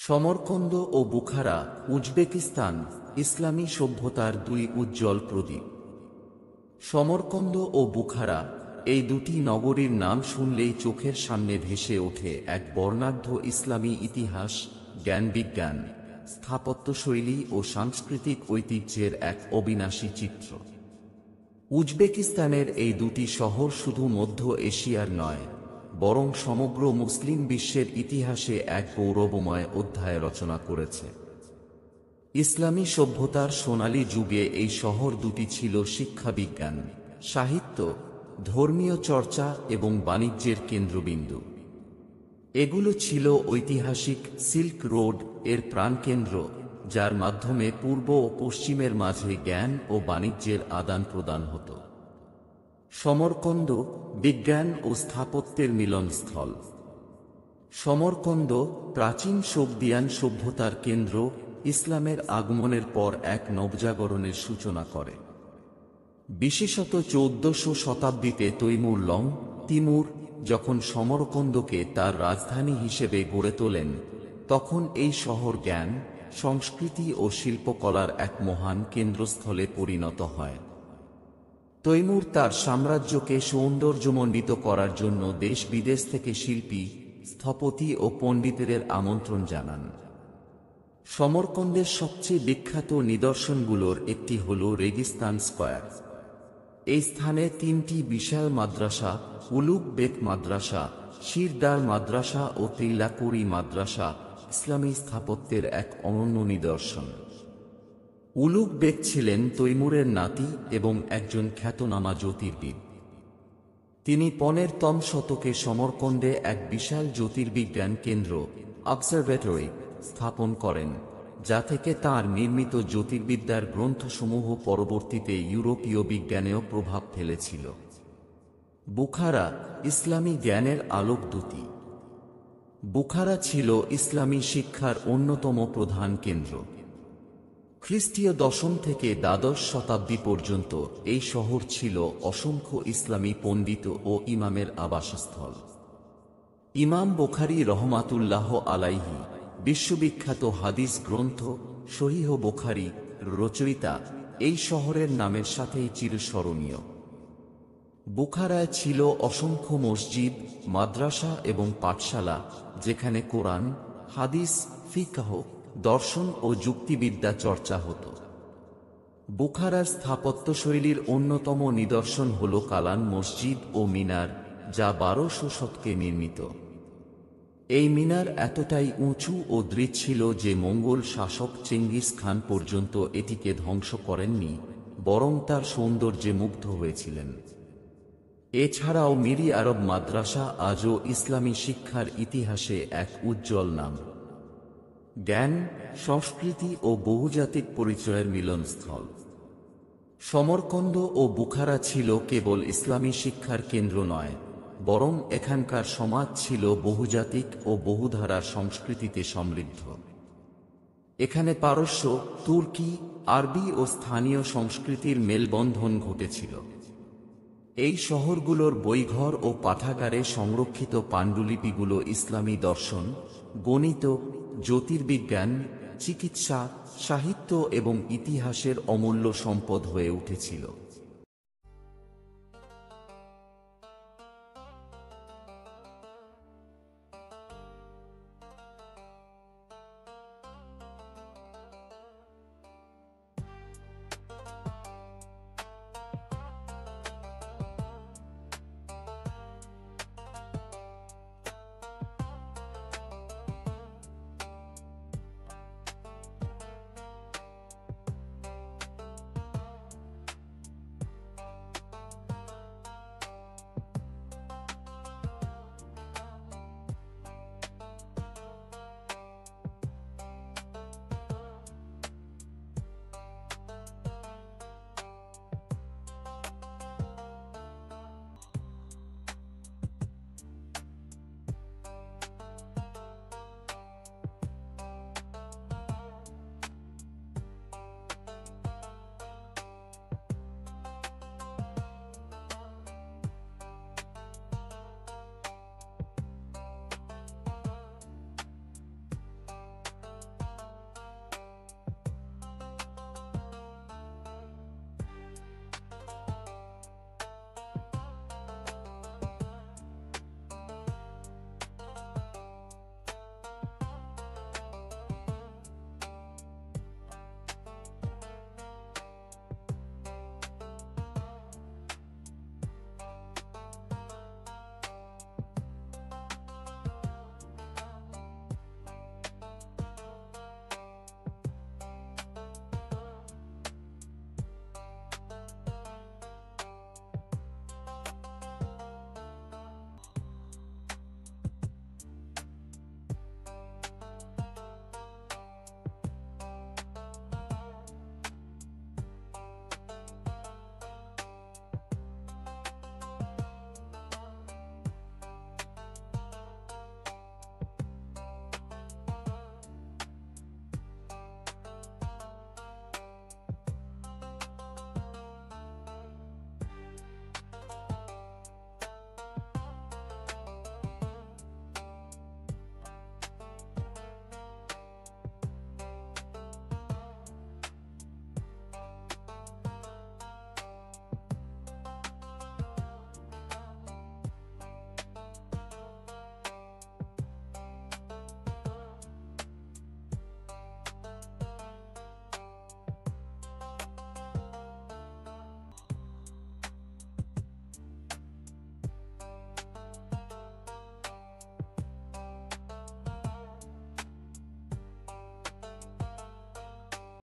সমরকন্দ ও Bukhara, Uzbekistan, ইসলামী সভ্যতার দুই উজ্জ্বল প্রদীপ। সমরকন্দ ও Bukhara, এই দুটি নগরীর নাম শুনলেই চোখের সামনে ভেসে ওঠে এক বর্ণাঢ্য ইসলামী ইতিহাস, জ্ঞান-বিজ্ঞান, স্থাপত্যশৈলী ও সাংস্কৃতিক ঐতিহ্যের এক অবিনাশী চিত্র। উজবেকিস্তানের এই দুটি শহর শুধু মধ্য এশিয়ার নয়, বরং সমগ্র মুসলিম বিশ্বের ইতিহাসে এক গৌরবময় অধ্যায় রচনা করেছে। ইসলামী সভ্যতার সোনালী যুগে এই শহর দুটি ছিল শিক্ষাবিজ্ঞান, সাহিত্য, ধর্মীয় চর্চা এবং বাণিজ্যের কেন্দ্রবিন্দু। এগুলো ছিল ঐতিহাসিক সিল্ক রোড এর প্রাণকেন্দ্র, যার মাধ্যমে পূর্ব ও পশ্চিমের মাঝে জ্ঞান ও বাণিজ্যের আদান প্রদান হতো। সমরকন্দ, বিজ্ঞান ও স্থাপত্যের মিলনস্থল। সমরকন্দ প্রাচীন সোগদিয়ান সভ্যতার কেন্দ্র, ইসলামের আগমনের পর এক নবজাগরণের সূচনা করে। বিশেষত 1400 শতাব্দীতে তৈমুর লং তিমুর যখন সমরকন্দকে তার রাজধানী হিসেবে গড়ে তোলেন, তখন এই শহর জ্ঞান, সংস্কৃতি ও শিল্পকলার এক মহান কেন্দ্রস্থলে পরিণত হয়। তৈমুর তার সাম্রাজ্যকে সৌন্দর্যমণ্ডিত করার জন্য দেশ বিদেশ থেকে শিল্পী, স্থপতি ও পণ্ডিতদের আমন্ত্রণ জানান। সমরকন্দের সবচেয়ে বিখ্যাত নিদর্শনগুলোর একটি হল রেগিস্তান স্কয়ার। এই স্থানে 3টি বিশাল মাদ্রাসা, উলুগ বেক মাদ্রাসা, শিরদার মাদ্রাসা ও তিল্লাকুরি মাদ্রাসা, ইসলামী স্থাপত্যের এক অনন্য নিদর্শন। উলুগ বেক ছিলেন তৈমুরের নাতি এবং একজন খ্যাতনামা জ্যোতির্বিদ। তিনি 15তম শতকে সমরকন্দে এক বিশাল জ্যোতির্বিজ্ঞান কেন্দ্র, অবজারভেটরি, স্থাপন করেন, যা থেকে তাঁর নির্মিত জ্যোতির্বিদ্যার গ্রন্থসমূহ পরবর্তীতে ইউরোপীয় বিজ্ঞানেও প্রভাব ফেলেছিল। বুখারা, ইসলামী জ্ঞানের আলোকদূতী। বুখারা ছিল ইসলামী শিক্ষার অন্যতম প্রধান কেন্দ্র। খ্রিস্টীয় 10ম থেকে দ্বাদশ শতাব্দী পর্যন্ত এই শহর ছিল অসংখ্য ইসলামী পণ্ডিত ও ইমামের আবাসস্থল। ইমাম বুখারী রহমাতুল্লাহ আলাইহি, বিশ্ববিখ্যাত হাদিস গ্রন্থ সহিহ বুখারী রচয়িতা, এই শহরের নামের সাথেই চিরস্মরণীয়। বুখারায় ছিল অসংখ্য মসজিদ, মাদ্রাসা এবং পাঠশালা, যেখানে কোরআন, হাদিস, ফিকহ, দর্শন ও যুক্তিবিদ্যা চর্চা হতো। বুখারার স্থাপত্যশৈলীর অন্যতম নিদর্শন হল কালান মসজিদ ও মিনার, যা 1200 শতকে নির্মিত। এই মিনার এতটাই উঁচু ও দৃঢ় ছিল যে মঙ্গোল শাসক চেঙ্গিস খান পর্যন্ত এটিকে ধ্বংস করেননি, বরং তার সৌন্দর্যে মুগ্ধ হয়েছিলেন। এছাড়াও মিরি আরব মাদ্রাসা আজও ইসলামী শিক্ষার ইতিহাসে এক উজ্জ্বল নাম। জ্ঞান, সংস্কৃতি ও বহুজাতিক পরিচয়ের মিলনস্থল। সমরকন্দ ও বুখারা ছিল কেবল ইসলামী শিক্ষার কেন্দ্র নয়, বরং এখানকার সমাজ ছিল বহুজাতিক ও বহুধারার সংস্কৃতিতে সমৃদ্ধ। এখানে পারস্য, তুর্কি, আরবি ও স্থানীয় সংস্কৃতির মেলবন্ধন ঘটেছিল। এই শহরগুলোর বইঘর ও পাঠাগারে সংরক্ষিত পাণ্ডুলিপিগুলো ইসলামী দর্শন, গণিত, জ্যোতির্বিজ্ঞান, চিকিৎসা, সাহিত্য এবং ইতিহাসের অমূল্য সম্পদ হয়ে উঠেছিল।